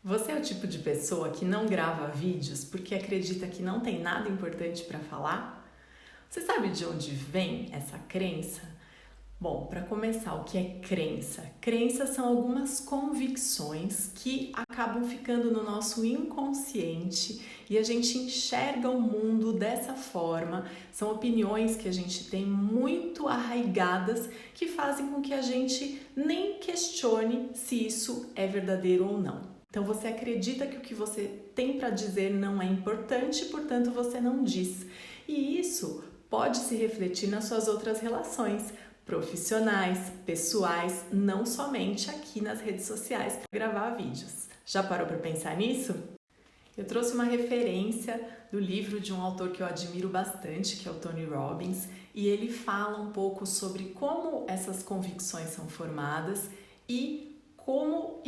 Você é o tipo de pessoa que não grava vídeos porque acredita que não tem nada importante para falar? Você sabe de onde vem essa crença? Bom, para começar, o que é crença? Crenças são algumas convicções que acabam ficando no nosso inconsciente e a gente enxerga o mundo dessa forma. São opiniões que a gente tem muito arraigadas que fazem com que a gente nem questione se isso é verdadeiro ou não. Então você acredita que o que você tem para dizer não é importante, portanto você não diz. E isso pode se refletir nas suas outras relações profissionais, pessoais, não somente aqui nas redes sociais para gravar vídeos. Já parou para pensar nisso? Eu trouxe uma referência do livro de um autor que eu admiro bastante, que é o Tony Robbins, e ele fala um pouco sobre como essas convicções são formadas e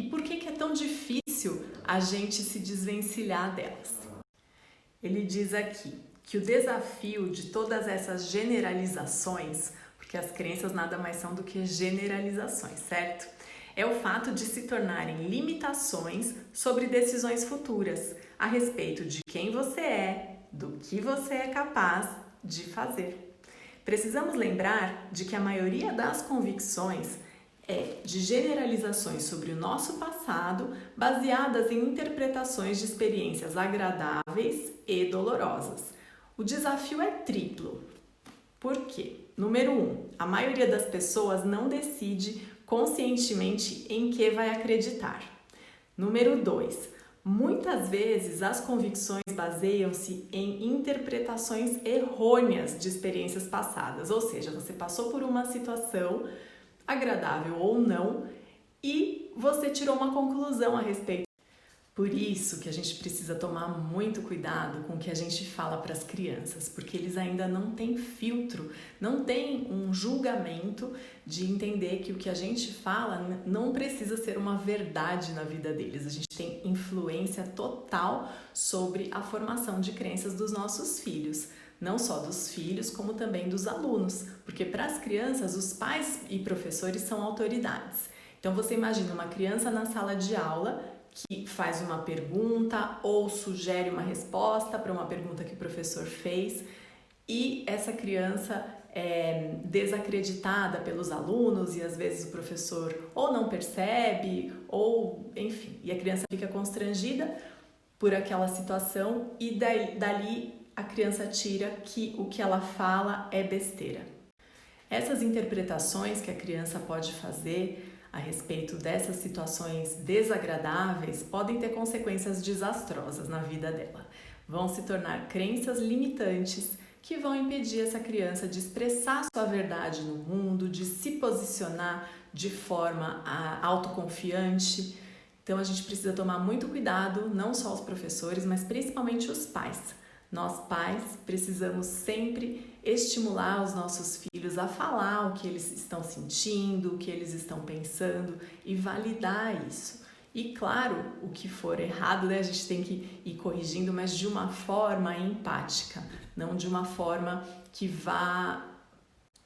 por que é tão difícil a gente se desvencilhar delas. Ele diz aqui que o desafio de todas essas generalizações, porque as crenças nada mais são do que generalizações, certo? É o fato de se tornarem limitações sobre decisões futuras a respeito de quem você é, do que você é capaz de fazer. Precisamos lembrar de que a maioria das convicções é de generalizações sobre o nosso passado, baseadas em interpretações de experiências agradáveis e dolorosas. O desafio é triplo. Por quê? Número 1, a maioria das pessoas não decide conscientemente em que vai acreditar. Número 2, muitas vezes as convicções baseiam-se em interpretações errôneas de experiências passadas, ou seja, você passou por uma situação agradável ou não, e você tirou uma conclusão a respeito. Por isso que a gente precisa tomar muito cuidado com o que a gente fala para as crianças, porque eles ainda não têm filtro, não têm um julgamento de entender que o que a gente fala não precisa ser uma verdade na vida deles. A gente tem influência total sobre a formação de crenças dos nossos filhos. Não só dos filhos, como também dos alunos, porque para as crianças, os pais e professores são autoridades. Então você imagina uma criança na sala de aula que faz uma pergunta ou sugere uma resposta para uma pergunta que o professor fez e essa criança é desacreditada pelos alunos e às vezes o professor ou não percebe ou enfim, e a criança fica constrangida por aquela situação e dali a criança tira que o que ela fala é besteira. Essas interpretações que a criança pode fazer a respeito dessas situações desagradáveis podem ter consequências desastrosas na vida dela. Vão se tornar crenças limitantes que vão impedir essa criança de expressar sua verdade no mundo, de se posicionar de forma autoconfiante. Então a gente precisa tomar muito cuidado, não só os professores, mas principalmente os pais. Nós pais precisamos sempre estimular os nossos filhos a falar o que eles estão sentindo, o que eles estão pensando e validar isso. E claro, o que for errado, né, a gente tem que ir corrigindo, mas de uma forma empática, não de uma forma que vá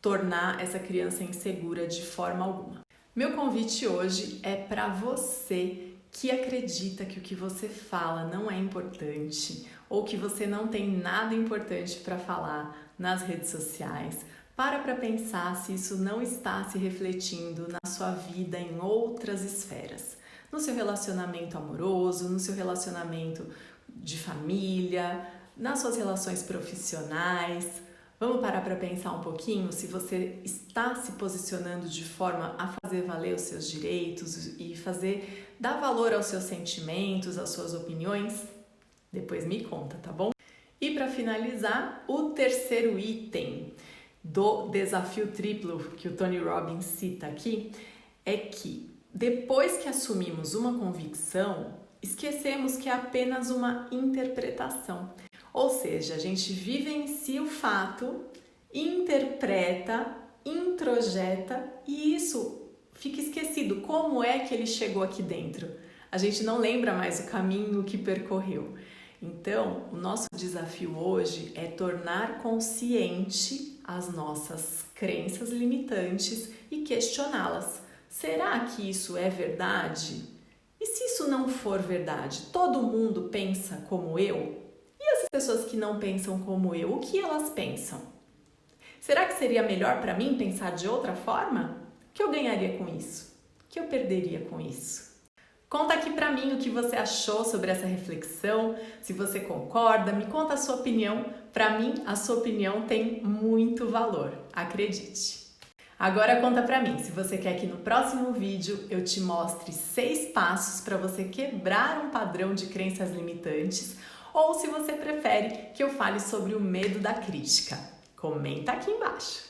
tornar essa criança insegura de forma alguma. Meu convite hoje é para você que acredita que o que você fala não é importante ou que você não tem nada importante para falar nas redes sociais. Para pensar se isso não está se refletindo na sua vida em outras esferas. No seu relacionamento amoroso, no seu relacionamento de família, nas suas relações profissionais. Vamos parar para pensar um pouquinho se você está se posicionando de forma a fazer valer os seus direitos e dar valor aos seus sentimentos, às suas opiniões? Depois me conta, tá bom? E para finalizar, o terceiro item do desafio triplo que o Tony Robbins cita aqui é que depois que assumimos uma convicção, esquecemos que é apenas uma interpretação. Ou seja, a gente vivencia o fato, interpreta, introjeta e isso fica esquecido. Como é que ele chegou aqui dentro? A gente não lembra mais o caminho que percorreu. Então, o nosso desafio hoje é tornar consciente as nossas crenças limitantes e questioná-las. Será que isso é verdade? E E se isso não for verdade? Todo mundo pensa como eu? E as pessoas que não pensam como eu, o que elas pensam? Será que seria melhor para mim pensar de outra forma? O que eu ganharia com isso? O que eu perderia com isso? Conta aqui pra mim o que você achou sobre essa reflexão, se você concorda, me conta a sua opinião. Pra mim, a sua opinião tem muito valor, acredite. Agora conta pra mim, se você quer que no próximo vídeo eu te mostre 6 passos para você quebrar um padrão de crenças limitantes, ou se você prefere que eu fale sobre o medo da crítica. Comenta aqui embaixo.